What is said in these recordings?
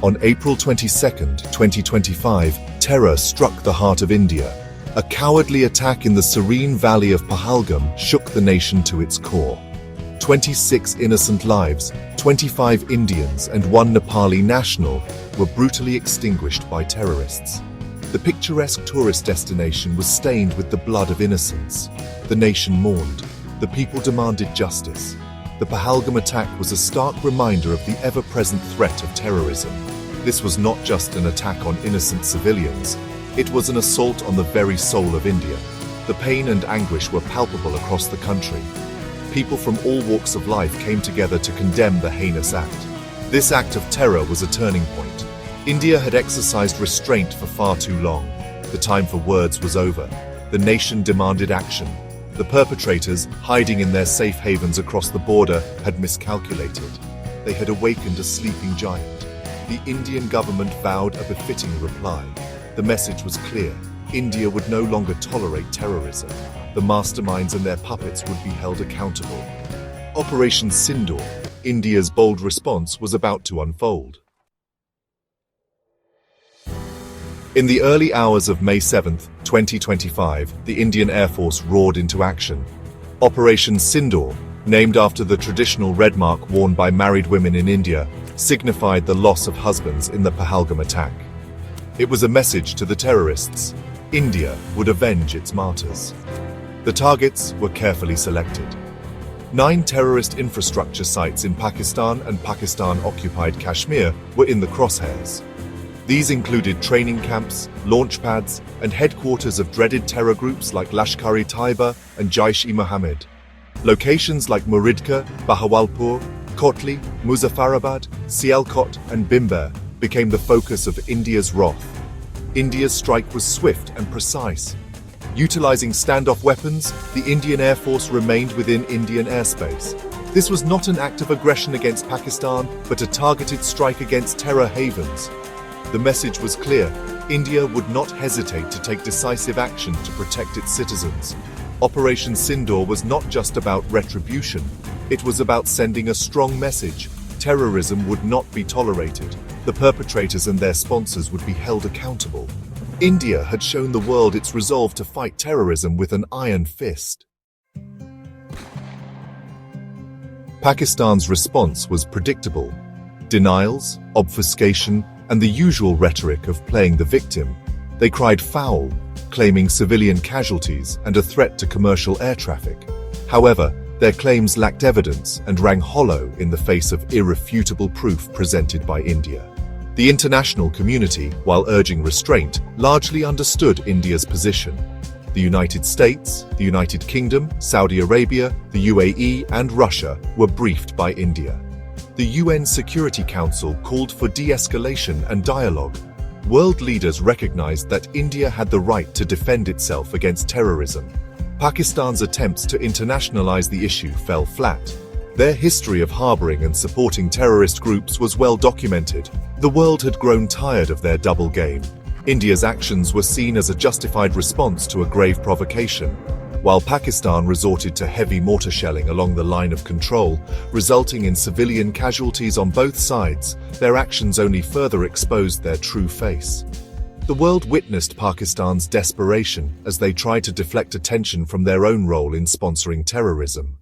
On April 22, 2025, terror struck the heart of India. A cowardly attack in the serene valley of Pahalgam shook the nation to its core. 26 innocent lives, 25 Indians and 1 Nepali national were brutally extinguished by terrorists. The picturesque tourist destination was stained with the blood of innocents. The nation mourned. The people demanded justice. The Pahalgam attack was a stark reminder of the ever-present threat of terrorism. This was not just an attack on innocent civilians. It was an assault on the very soul of India. The pain and anguish were palpable across the country. People from all walks of life came together to condemn the heinous act. This act of terror was a turning point. India had exercised restraint for far too long. The time for words was over. The nation demanded action. The perpetrators, hiding in their safe havens across the border, had miscalculated. They had awakened a sleeping giant. The Indian government vowed a befitting reply. The message was clear. India would no longer tolerate terrorism. The masterminds and their puppets would be held accountable. Operation Sindoor, India's bold response, was about to unfold. In the early hours of May 7, 2025, the Indian Air Force roared into action. Operation Sindoor, named after the traditional red mark worn by married women in India, signified the loss of husbands in the Pahalgam attack. It was a message to the terrorists. India would avenge its martyrs. The targets were carefully selected. 9 terrorist infrastructure sites in Pakistan and Pakistan-occupied Kashmir were in the crosshairs. These included training camps, launch pads, and headquarters of dreaded terror groups like Lashkar-e-Taiba and Jaish-e-Mohammed. Locations like Muridka, Bahawalpur, Kotli, Muzaffarabad, Sialkot, and Bimber became the focus of India's wrath. India's strike was swift and precise. Utilizing standoff weapons, the Indian Air Force remained within Indian airspace. This was not an act of aggression against Pakistan, but a targeted strike against terror havens. The message was clear. India would not hesitate to take decisive action to protect its citizens. Operation Sindoor was not just about retribution. It was about sending a strong message. Terrorism would not be tolerated. The perpetrators and their sponsors would be held accountable. India had shown the world its resolve to fight terrorism with an iron fist. Pakistan's response was predictable. Denials, obfuscation, and the usual rhetoric of playing the victim. They cried foul, claiming civilian casualties and a threat to commercial air traffic. However, their claims lacked evidence and rang hollow in the face of irrefutable proof presented by India. The international community, while urging restraint, largely understood India's position. The United States, the United Kingdom, Saudi Arabia, the UAE, and Russia were briefed by India. The UN Security Council called for de-escalation and dialogue. World leaders recognized that India had the right to defend itself against terrorism. Pakistan's attempts to internationalize the issue fell flat. Their history of harboring and supporting terrorist groups was well documented. The world had grown tired of their double game. India's actions were seen as a justified response to a grave provocation, while Pakistan resorted to heavy mortar shelling along the line of control, resulting in civilian casualties on both sides. Their actions only further exposed their true face. The world witnessed Pakistan's desperation as they tried to deflect attention from their own role in sponsoring terrorism.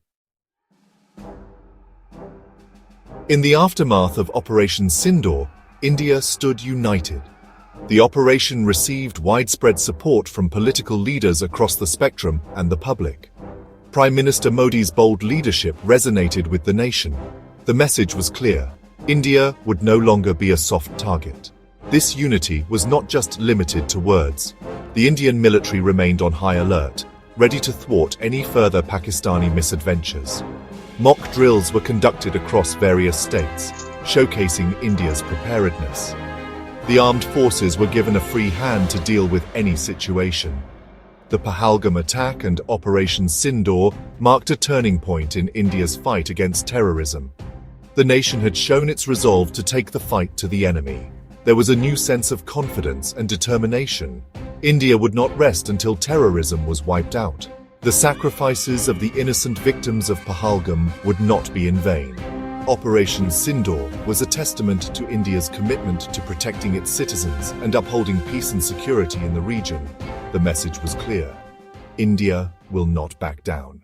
In the aftermath of Operation Sindoor, India stood united. The operation received widespread support from political leaders across the spectrum and the public. Prime Minister Modi's bold leadership resonated with the nation. The message was clear. India would no longer be a soft target. This unity was not just limited to words. The Indian military remained on high alert, ready to thwart any further Pakistani misadventures. Mock drills were conducted across various states, showcasing India's preparedness. The armed forces were given a free hand to deal with any situation. The Pahalgam attack and Operation Sindoor marked a turning point in India's fight against terrorism. The nation had shown its resolve to take the fight to the enemy. There was a new sense of confidence and determination. India would not rest until terrorism was wiped out. The sacrifices of the innocent victims of Pahalgam would not be in vain. Operation Sindoor was a testament to India's commitment to protecting its citizens and upholding peace and security in the region. The message was clear: India will not back down.